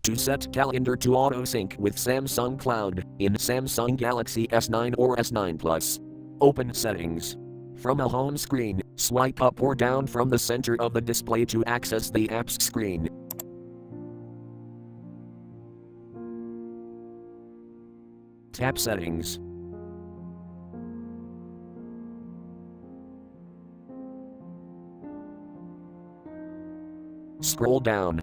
To set calendar to auto-sync with Samsung Cloud in Samsung Galaxy S9 or S9 Plus. Open Settings. From a home screen, swipe up or down from the center of the display to access the apps screen. Tap Settings. Scroll down.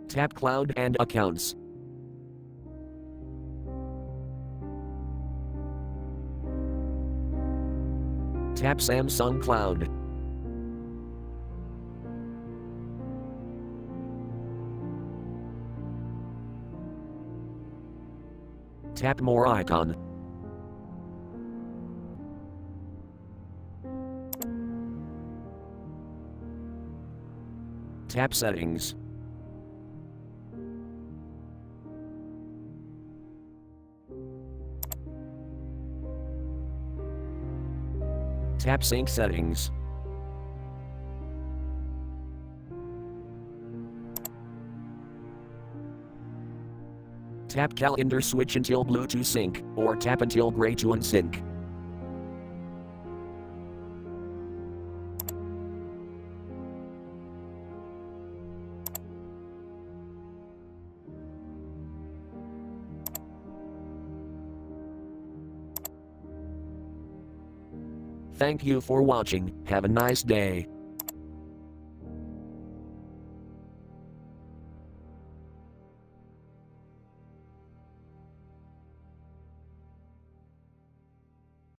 Tap Cloud and Accounts. Tap Samsung Cloud. Tap More icon. Tap Settings. Tap Sync Settings. Tap Calendar switch until blue to sync, or tap until gray to unsync. Thank you for watching. Have a nice day.